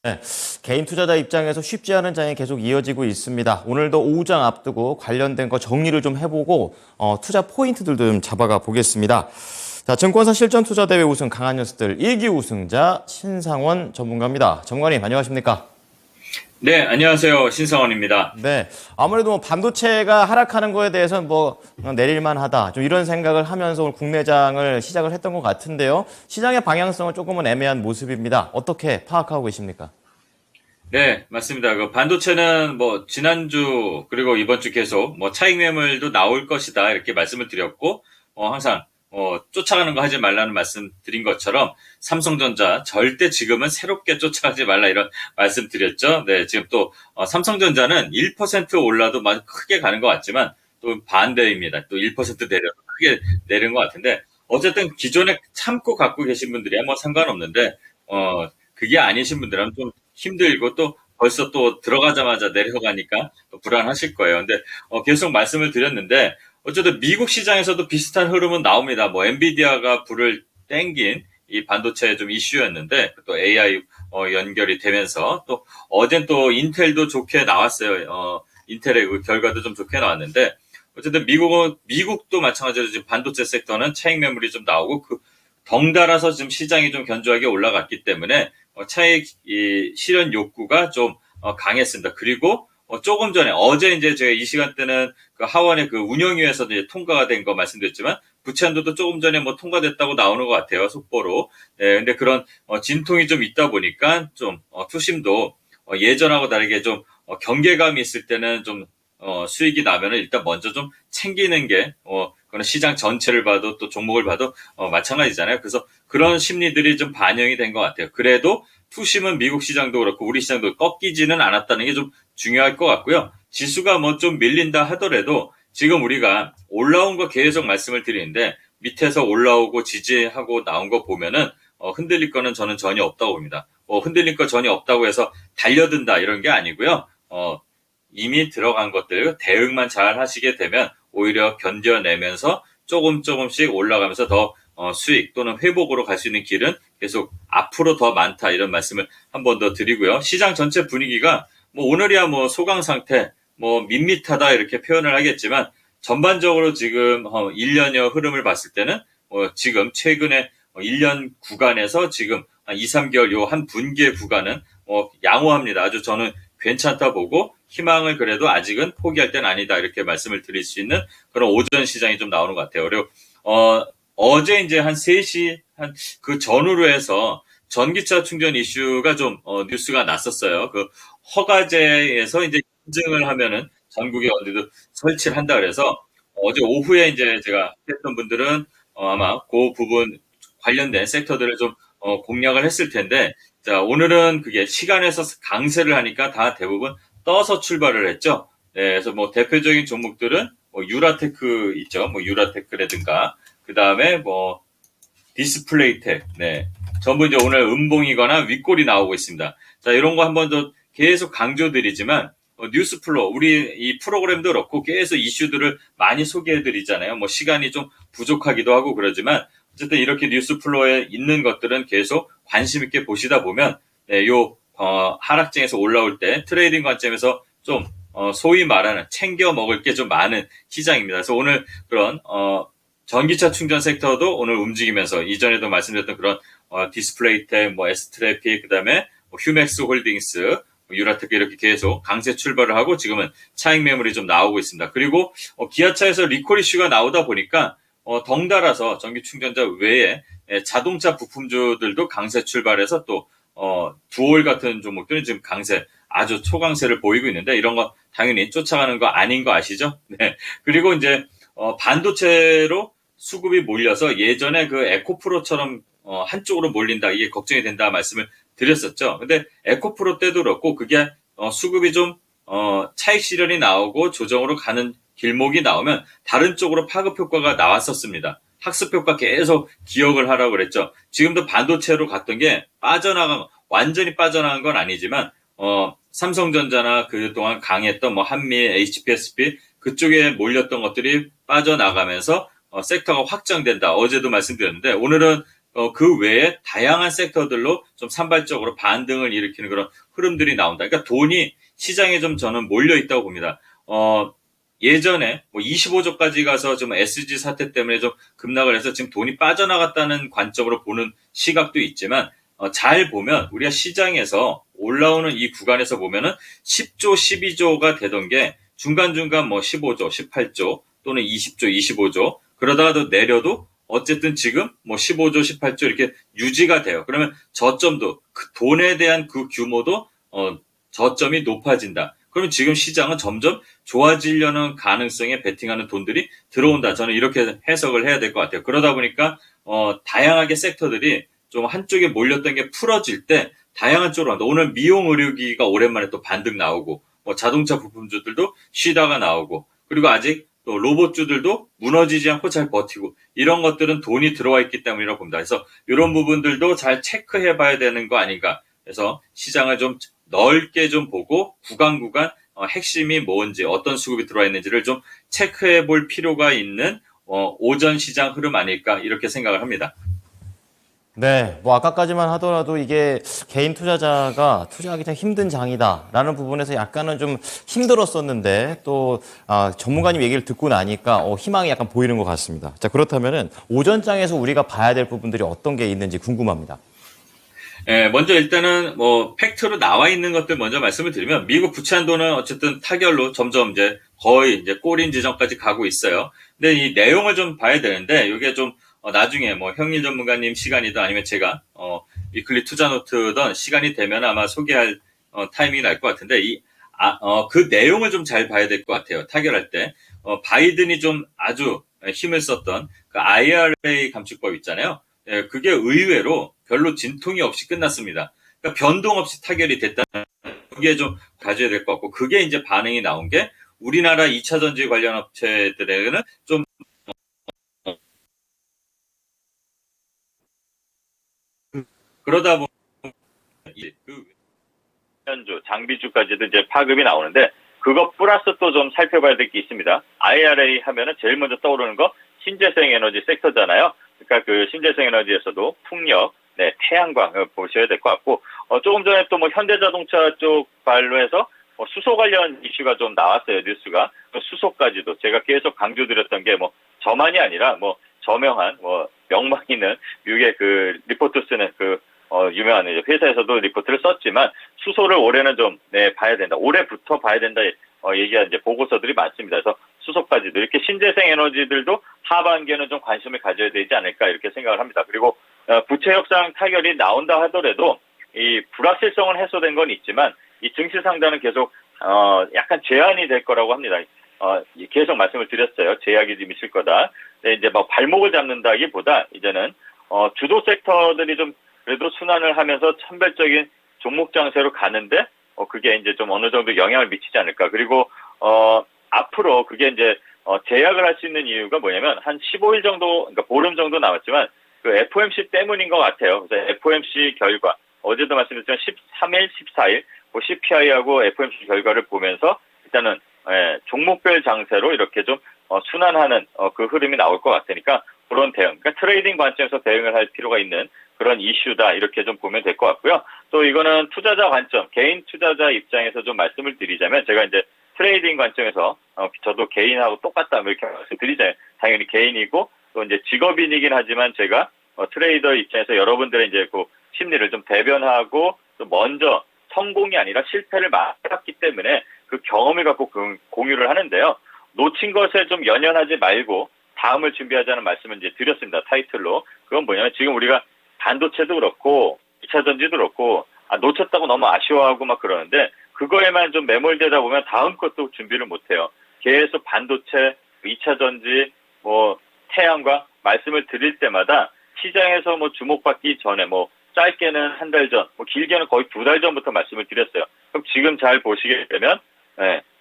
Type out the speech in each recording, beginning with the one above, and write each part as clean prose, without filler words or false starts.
네, 개인 투자자 입장에서 쉽지 않은 장이 계속 이어지고 있습니다. 오늘도 오후장 앞두고 관련된 거 정리를 좀 해보고 투자 포인트들도 좀 잡아가 보겠습니다. 자, 증권사 실전투자대회 우승 강한 녀석들 1기 우승자 신상원 전문가입니다. 전문가님 안녕하십니까? 네, 안녕하세요. 신성원입니다. 네, 아무래도 뭐 반도체가 하락하는 거에 대해서는 뭐 그냥 내릴만 하다. 좀 이런 생각을 하면서 오늘 국내장을 시작을 했던 것 같은데요. 시장의 방향성은 조금은 애매한 모습입니다. 어떻게 파악하고 계십니까? 네, 맞습니다. 그 반도체는 뭐 지난주 그리고 이번 주 계속 뭐 차익 매물도 나올 것이다 이렇게 말씀을 드렸고 항상 쫓아가는 거 하지 말라는 말씀 드린 것처럼 삼성전자 절대 지금은 새롭게 쫓아가지 말라 이런 말씀 드렸죠. 네, 지금 또 삼성전자는 1% 올라도 아주 크게 가는 것 같지만 또 반대입니다. 또 1% 내려도 크게 내린 것 같은데 어쨌든 기존에 참고 갖고 계신 분들이야 뭐 상관없는데 그게 아니신 분들은 좀 힘들고 또 벌써 또 들어가자마자 내려가니까 또 불안하실 거예요. 근데 계속 말씀을 드렸는데 어쨌든 미국 시장에서도 비슷한 흐름은 나옵니다. 뭐 엔비디아가 불을 땡긴 이 반도체 좀 이슈였는데 또 AI 연결이 되면서 또 어젠 또 인텔도 좋게 나왔어요. 인텔의 그 결과도 좀 좋게 나왔는데 어쨌든 미국도 마찬가지로 지금 반도체 섹터는 차익 매물이 좀 나오고 그 덩달아서 지금 시장이 좀 견조하게 올라갔기 때문에 차익 실현 욕구가 좀 강했습니다. 그리고 조금 전에 어제 이제 제가 이 시간대는 그 하원의 그 운영위에서 이제 통과가 된 거 말씀드렸지만 부채 한도도 조금 전에 뭐 통과됐다고 나오는 것 같아요. 속보로. 네, 근데 그런 진통이 좀 있다 보니까 좀 투심도 예전하고 다르게 좀 경계감이 있을 때는 좀 수익이 나면은 일단 먼저 좀 챙기는 게 그런 시장 전체를 봐도 또 종목을 봐도 마찬가지잖아요. 그래서 그런 심리들이 좀 반영이 된 것 같아요. 그래도 투심은 미국 시장도 그렇고 우리 시장도 꺾이지는 않았다는 게 좀 중요할 것 같고요. 지수가 뭐 좀 밀린다 하더라도 지금 우리가 올라온 거 계속 말씀을 드리는데 밑에서 올라오고 지지하고 나온 거 보면은 흔들릴 거는 저는 전혀 없다고 봅니다. 흔들릴 거 전혀 없다고 해서 달려든다 이런 게 아니고요. 이미 들어간 것들 대응만 잘 하시게 되면 오히려 견뎌내면서 조금씩 올라가면서 더 수익 또는 회복으로 갈 수 있는 길은 계속 앞으로 더 많다 이런 말씀을 한 번 더 드리고요. 시장 전체 분위기가 뭐 오늘이야 뭐 소강 상태 뭐 밋밋하다 이렇게 표현을 하겠지만 전반적으로 지금 1년여 흐름을 봤을 때는 지금 최근에 1년 구간에서 지금 한 2, 3개월 요 한 분기의 구간은 양호합니다. 아주 저는 괜찮다 보고 희망을 그래도 아직은 포기할 땐 아니다 이렇게 말씀을 드릴 수 있는 그런 오전 시장이 좀 나오는 것 같아요. 그리고 어제 이제 한 3시 한 그 전후로 해서 전기차 충전 이슈가 좀 뉴스가 났었어요. 그 허가제에서 이제 인증을 하면은 전국에 어디도 설치를 한다 그래서 어제 오후에 이제 제가 했던 분들은 아마 그 부분 관련된 섹터들을 좀 공략을 했을 텐데 자 오늘은 그게 시간에서 강세를 하니까 다 대부분 떠서 출발을 했죠. 네, 그래서 뭐 대표적인 종목들은 뭐 유라테크 있죠. 뭐 유라테크라든가 그 다음에 뭐 디스플레이텍, 네, 전부 이제 오늘 음봉이거나 윗골이 나오고 있습니다. 자 이런 거 한 번 더 계속 강조드리지만 뉴스플로 우리 이 프로그램도 그렇고 계속 이슈들을 많이 소개해드리잖아요. 뭐 시간이 좀 부족하기도 하고 그러지만 어쨌든 이렇게 뉴스플로에 있는 것들은 계속 관심 있게 보시다 보면 네, 요 하락장에서 올라올 때 트레이딩 관점에서 좀 소위 말하는 챙겨 먹을 게 좀 많은 시장입니다. 그래서 오늘 그런 전기차 충전 섹터도 오늘 움직이면서 이전에도 말씀드렸던 그런 디스플레이텍, 뭐 에스트래픽, 그다음에 뭐 휴맥스 홀딩스, 유라테크 이렇게 계속 강세 출발을 하고 지금은 차익 매물이 좀 나오고 있습니다. 그리고 기아차에서 리콜 이슈가 나오다 보니까 덩달아서 전기 충전자 외에 자동차 부품주들도 강세 출발해서 또 두올 같은 종목들은 지금 강세 아주 초강세를 보이고 있는데 이런 거 당연히 쫓아가는 거 아닌 거 아시죠? 네. 그리고 이제 반도체로 수급이 몰려서 예전에 그 에코프로처럼 한쪽으로 몰린다 이게 걱정이 된다 말씀을 드렸었죠. 근데 에코프로 때도 그렇고 그게 수급이 좀 차익 실현이 나오고 조정으로 가는 길목이 나오면 다른 쪽으로 파급 효과가 나왔었습니다. 학습 효과 계속 기억을 하라고 그랬죠. 지금도 반도체로 갔던 게 완전히 빠져나간 건 아니지만 삼성전자나 그동안 강했던 뭐 한미, HPSP 그쪽에 몰렸던 것들이 빠져나가면서 섹터가 확장된다. 어제도 말씀드렸는데 오늘은 그 외에 다양한 섹터들로 좀 산발적으로 반등을 일으키는 그런 흐름들이 나온다. 그러니까 돈이 시장에 좀 저는 몰려 있다고 봅니다. 예전에 뭐 25조까지 가서 좀 SG 사태 때문에 좀 급락을 해서 지금 돈이 빠져나갔다는 관점으로 보는 시각도 있지만 잘 보면 우리가 시장에서 올라오는 이 구간에서 보면은 10조, 12조가 되던 게 중간중간 뭐 15조, 18조 또는 20조, 25조 그러다가도 내려도 어쨌든 지금 뭐 15조, 18조 이렇게 유지가 돼요. 그러면 저점도 그 돈에 대한 그 규모도 저점이 높아진다. 그러면 지금 시장은 점점 좋아지려는 가능성에 베팅하는 돈들이 들어온다. 저는 이렇게 해석을 해야 될 것 같아요. 그러다 보니까 다양하게 섹터들이 좀 한쪽에 몰렸던 게 풀어질 때 다양한 쪽으로 간다. 오늘 미용 의료기가 오랜만에 또 반등 나오고 뭐 자동차 부품주들도 쉬다가 나오고 그리고 아직 또 로봇주들도 무너지지 않고 잘 버티고 이런 것들은 돈이 들어와 있기 때문이라고 봅니다. 그래서 이런 부분들도 잘 체크해 봐야 되는 거 아닌가. 그래서 시장을 좀 넓게 좀 보고 구간 핵심이 뭔지 어떤 수급이 들어와 있는지를 좀 체크해 볼 필요가 있는 오전 시장 흐름 아닐까 이렇게 생각을 합니다. 네, 뭐 아까까지만 하더라도 이게 개인 투자자가 투자하기 참 힘든 장이다라는 부분에서 약간은 좀 힘들었었는데 또 전문가님 얘기를 듣고 나니까 희망이 약간 보이는 것 같습니다. 자, 그렇다면은 오전장에서 우리가 봐야 될 부분들이 어떤 게 있는지 궁금합니다. 먼저 일단은 뭐 팩트로 나와 있는 것들 먼저 말씀을 드리면 미국 부채 한도는 어쨌든 타결로 점점 이제 거의 이제 꼬린 지점까지 가고 있어요. 근데 이 내용을 좀 봐야 되는데 이게 좀 나중에 뭐 형일 전문가님 시간이든 아니면 제가 위클리 투자 노트든 시간이 되면 아마 소개할 타이밍이 날 것 같은데 그 내용을 좀 잘 봐야 될 것 같아요. 타결할 때 바이든이 좀 아주 힘을 썼던 그 IRA 감축법 있잖아요. 예, 그게 의외로 별로 진통이 없이 끝났습니다. 그러니까 변동 없이 타결이 됐다는 그게 좀 가져야 될 것 같고 그게 이제 반응이 나온 게 우리나라 2차 전지 관련 업체들에게는 좀 그러다 보면 그 현주 장비주까지도 이제 파급이 나오는데 그거 플러스 또 좀 살펴봐야 될 게 있습니다. IRA 하면은 제일 먼저 떠오르는 거 신재생 에너지 섹터잖아요. 그러니까 그 신재생 에너지에서도 풍력, 네, 태양광 보셔야 될 것 같고 조금 전에 또 뭐 현대자동차 쪽 발로 해서 수소 관련 이슈가 좀 나왔어요. 뉴스가 수소까지도 제가 계속 강조드렸던 게 뭐 저만이 아니라 뭐 저명한 뭐 명망 있는 미국의 그 리포트 쓰는 그 유명한 회사에서도 리포트를 썼지만 수소를 올해는 좀 봐야 된다. 올해부터 봐야 된다. 얘기한 이제 보고서들이 많습니다. 그래서 수소까지도 이렇게 신재생 에너지들도 하반기에는 좀 관심을 가져야 되지 않을까 이렇게 생각을 합니다. 그리고 부채 협상 타결이 나온다 하더라도 이 불확실성은 해소된 건 있지만 이 증시 상단은 계속 약간 제한이 될 거라고 합니다. 계속 말씀을 드렸어요. 제약이 좀 있을 거다. 근데 이제 뭐 발목을 잡는다기보다 이제는 주도 섹터들이 좀 그래도 순환을 하면서 천별적인 종목 장세로 가는데 그게 이제 좀 어느 정도 영향을 미치지 않을까. 그리고 앞으로 그게 이제 제약을 할 수 있는 이유가 뭐냐면 한 15일 정도, 그러니까 보름 정도 남았지만 그 FOMC 때문인 것 같아요. 그래서 FOMC 결과 어제도 말씀드렸지만 13일, 14일 그 CPI하고 FOMC 결과를 보면서 일단은 종목별 장세로 이렇게 좀 순환하는 그 흐름이 나올 것 같으니까 그런 대응, 그러니까 트레이딩 관점에서 대응을 할 필요가 있는 그런 이슈다 이렇게 좀 보면 될 것 같고요. 또 이거는 투자자 관점, 개인 투자자 입장에서 좀 말씀을 드리자면 제가 이제 트레이딩 관점에서 저도 개인하고 똑같다 이렇게 말씀드리잖아요. 당연히 개인이고 또 이제 직업인이긴 하지만 제가 트레이더 입장에서 여러분들의 이제 그 심리를 좀 대변하고 또 먼저 성공이 아니라 실패를 맞았기 때문에 그 경험을 갖고 공유를 하는데요. 놓친 것에 좀 연연하지 말고 다음을 준비하자는 말씀을 이제 드렸습니다. 타이틀로. 그건 뭐냐면 지금 우리가 반도체도 그렇고 2차 전지도 그렇고 놓쳤다고 너무 아쉬워하고 막 그러는데 그거에만 좀 매몰되다 보면 다음 것도 준비를 못해요. 계속 반도체, 2차 전지, 뭐 태양광 말씀을 드릴 때마다 시장에서 뭐 주목받기 전에 뭐 짧게는 한 달 전, 뭐 길게는 거의 2달 전부터 말씀을 드렸어요. 그럼 지금 잘 보시게 되면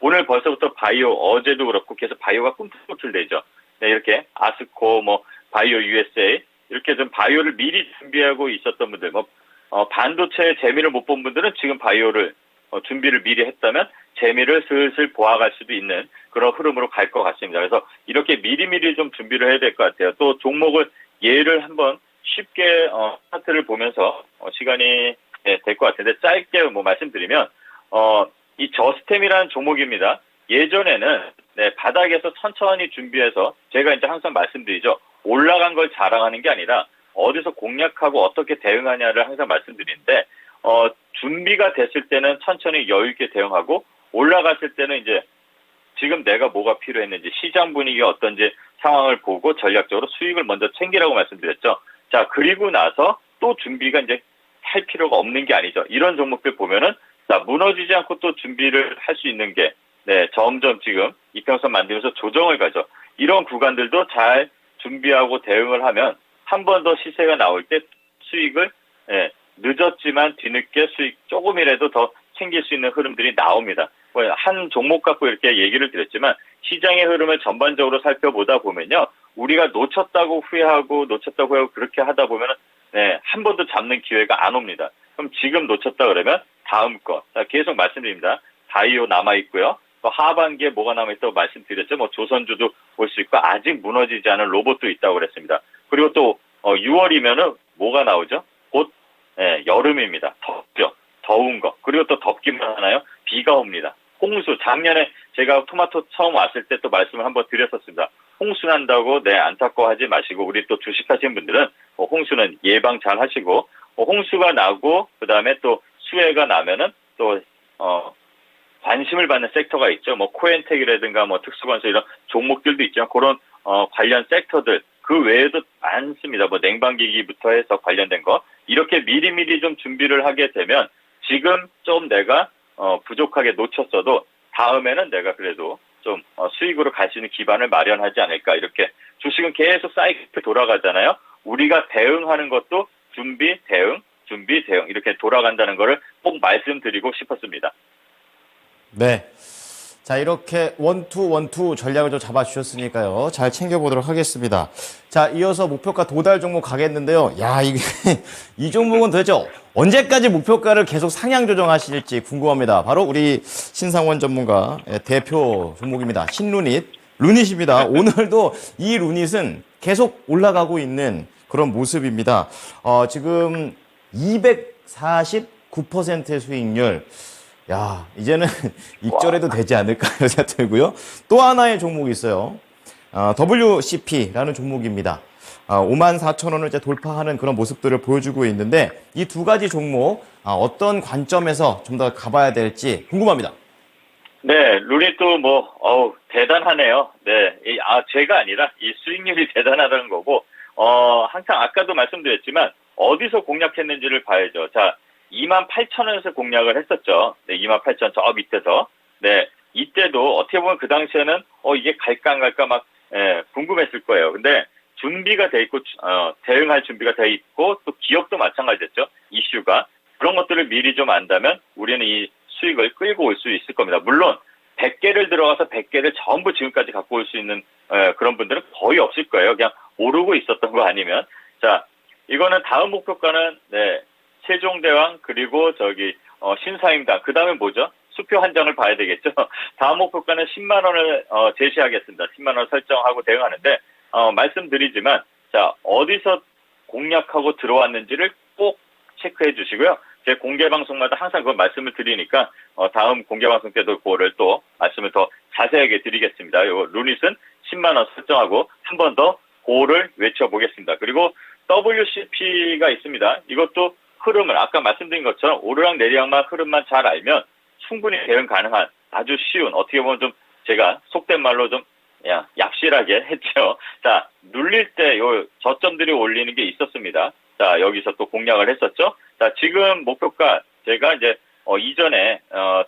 오늘 벌써부터 바이오 어제도 그렇고 계속 바이오가 꿈틀꿈틀대죠. 네, 이렇게 아스코, 뭐 바이오 USA 이렇게 좀 바이오를 미리 준비하고 있었던 분들, 뭐 반도체의 재미를 못 본 분들은 지금 바이오를 준비를 미리 했다면 재미를 슬슬 보아갈 수도 있는 그런 흐름으로 갈 것 같습니다. 그래서 이렇게 미리미리 좀 준비를 해야 될 것 같아요. 또 종목을 예를 한번 쉽게 차트를 보면서 시간이 될 것 같은데 짧게 뭐 말씀드리면 이 저스템이라는 종목입니다. 예전에는 바닥에서 천천히 준비해서 제가 이제 항상 말씀드리죠. 올라간 걸 자랑하는 게 아니라 어디서 공략하고 어떻게 대응하냐를 항상 말씀드리는데 준비가 됐을 때는 천천히 여유 있게 대응하고 올라갔을 때는 이제 지금 내가 뭐가 필요했는지 시장 분위기가 어떤지 상황을 보고 전략적으로 수익을 먼저 챙기라고 말씀드렸죠. 자, 그리고 나서 또 준비가 이제 할 필요가 없는 게 아니죠. 이런 종목들 보면은 자, 무너지지 않고 또 준비를 할 수 있는 게 점점 지금 이평선 만들면서 조정을 가죠. 이런 구간들도 잘 준비하고 대응을 하면 한 번 더 시세가 나올 때 수익을 늦었지만 뒤늦게 수익 조금이라도 더 챙길 수 있는 흐름들이 나옵니다. 한 종목 갖고 이렇게 얘기를 드렸지만 시장의 흐름을 전반적으로 살펴보다 보면요. 우리가 놓쳤다고 후회하고 그렇게 하다 보면은 한 번도 잡는 기회가 안 옵니다. 그럼 지금 놓쳤다 그러면 다음 거. 자, 계속 말씀드립니다. 바이오 남아있고요. 또 하반기에 뭐가 남아있다고 말씀드렸죠. 뭐 조선주도 볼 수 있고 아직 무너지지 않은 로봇도 있다고 그랬습니다. 그리고 또 6월이면은 뭐가 나오죠? 곧 여름입니다. 덥죠. 더운 거. 그리고 또 덥기만 하나요? 비가 옵니다. 홍수. 작년에 제가 토마토 처음 왔을 때 또 말씀을 한번 드렸었습니다. 홍수 난다고 안타까워하지 마시고 우리 또 주식하시는 분들은 홍수는 예방 잘 하시고 홍수가 나고 그다음에 또 수해가 나면은 또 관심을 받는 섹터가 있죠. 뭐 코엔텍이라든가 뭐 특수건설 이런 종목들도 있지만 그런 관련 섹터들 그 외에도 많습니다. 뭐 냉방기기부터 해서 관련된 거 이렇게 미리미리 좀 준비를 하게 되면 지금 좀 내가 부족하게 놓쳤어도 다음에는 내가 그래도 좀 수익으로 갈 수 있는 기반을 마련하지 않을까. 이렇게 주식은 계속 사이클 돌아가잖아요. 우리가 대응하는 것도 준비, 대응 이렇게 돌아간다는 거를 꼭 말씀드리고 싶었습니다. 네. 자, 이렇게 원투 전략을 좀 잡아주셨으니까요. 잘 챙겨보도록 하겠습니다. 자, 이어서 목표가 도달 종목 가겠는데요. 야, 이 종목은 도대체 언제까지 목표가를 계속 상향 조정하실지 궁금합니다. 바로 우리 신상원 전문가 대표 종목입니다. 신루닛. 루닛입니다. 오늘도 이 루닛은 계속 올라가고 있는 그런 모습입니다. 지금 249%의 수익률. 야, 이제는 익절해도 되지 않을까 생각 들고요. 또 하나의 종목이 있어요. WCP라는 종목입니다. 54,000원을 이제 돌파하는 그런 모습들을 보여주고 있는데 이 두 가지 종목 어떤 관점에서 좀 더 가봐야 될지 궁금합니다. 네, 루닛도 대단하네요. 네, 제가 아니라 이 수익률이 대단하다는 거고, 항상 아까도 말씀드렸지만 어디서 공략했는지를 봐야죠. 자, 28,000원에서 공략을 했었죠. 네, 28,000원 저 밑에서. 네, 이때도 어떻게 보면 그 당시에는 이게 갈까 안 갈까 막 궁금했을 거예요. 근데 준비가 돼 있고 대응할 준비가 돼 있고 또 기업도 마찬가지였죠. 이슈가 그런 것들을 미리 좀 안다면 우리는 이 수익을 끌고 올 수 있을 겁니다. 물론 100개를 들어가서 100개를 전부 지금까지 갖고 올 수 있는 그런 분들은 거의 없을 거예요. 그냥 오르고 있었던 거 아니면. 자, 이거는 다음 목표가는 세종대왕 그리고 신사임당 그다음에 뭐죠? 수표 한 장을 봐야 되겠죠. 다음 목표가는 10만 원을 제시하겠습니다. 10만 원 설정하고 대응하는데 말씀드리지만 자, 어디서 공략하고 들어왔는지를 꼭 체크해 주시고요. 제 공개 방송마다 항상 그 말씀을 드리니까 다음 공개 방송 때도 그거를 또 말씀을 더 자세하게 드리겠습니다. 요 루닛은 10만 원 설정하고 한 번 더 고를 외쳐보겠습니다. 그리고 WCP가 있습니다. 이것도 흐름을 아까 말씀드린 것처럼 오르락 내리락만 흐름만 잘 알면 충분히 대응 가능한 아주 쉬운 어떻게 보면 좀 제가 속된 말로 좀 얍실하게 했죠. 자, 눌릴 때 요 저점들이 올리는 게 있었습니다. 자, 여기서 또 공략을 했었죠. 자, 지금 목표가 제가 이제 이전에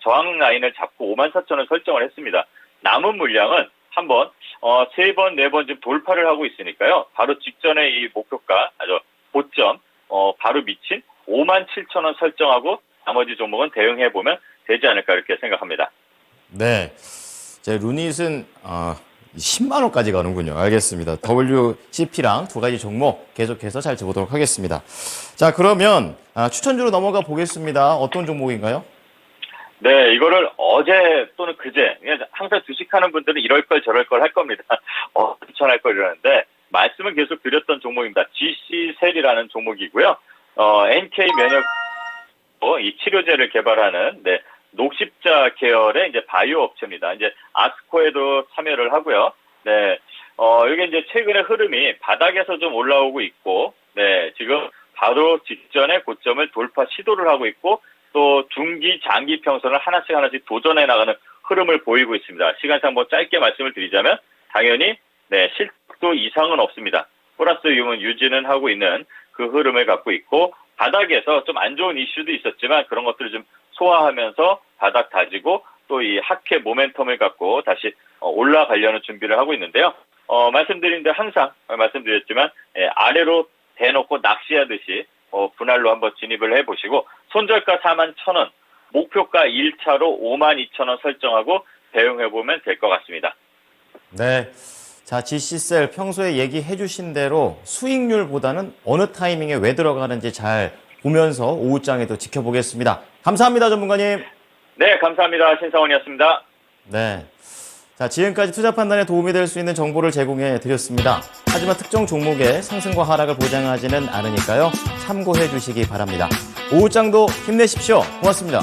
저항 라인을 잡고 54,000원 설정을 했습니다. 남은 물량은 한번 3번, 4번 지금 돌파를 하고 있으니까요. 바로 직전에 이 목표가 고점 바로 미친 57,000원 설정하고 나머지 종목은 대응해 보면 되지 않을까 이렇게 생각합니다. 네. 제 루닛은 10만 원까지 가는군요. 알겠습니다. WCP랑 두 가지 종목 계속해서 잘 보도록 하겠습니다. 자, 그러면 추천주로 넘어가 보겠습니다. 어떤 종목인가요? 네, 이거를 어제 또는 그제 항상 주식하는 분들은 이럴 걸 저럴 걸 할 겁니다. 추천할 걸 이러는데 말씀을 계속 드렸던 종목입니다. GC셀이라는 종목이고요. NK 면역 이 치료제를 개발하는 녹십자 계열의 이제 바이오 업체입니다. 이제 아스코에도 참여를 하고요. 이게 이제 최근의 흐름이 바닥에서 좀 올라오고 있고, 지금 바로 직전에 고점을 돌파 시도를 하고 있고, 또 중기, 장기 평선을 하나씩 도전해 나가는 흐름을 보이고 있습니다. 시간상 뭐 짧게 말씀을 드리자면, 당연히, 실도 이상은 없습니다. 플러스 유지는 하고 있는 그 흐름을 갖고 있고, 바닥에서 좀 안 좋은 이슈도 있었지만 그런 것들을 좀 소화하면서 바닥 다지고 또 이 하회 모멘텀을 갖고 다시 올라가려는 준비를 하고 있는데요. 말씀드린 대로 항상 말씀드렸지만 아래로 대놓고 낚시하듯이 분할로 한번 진입을 해보시고 손절가 41,000원, 목표가 1차로 52,000원 설정하고 대응해보면 될 것 같습니다. 네. 자, GC셀 평소에 얘기해 주신 대로 수익률보다는 어느 타이밍에 왜 들어가는지 잘 보면서 오후장에도 지켜보겠습니다. 감사합니다, 전문가님. 네, 감사합니다. 신성원이었습니다. 네. 자, 지금까지 투자 판단에 도움이 될 수 있는 정보를 제공해 드렸습니다. 하지만 특정 종목의 상승과 하락을 보장하지는 않으니까요. 참고해 주시기 바랍니다. 오후장도 힘내십시오. 고맙습니다.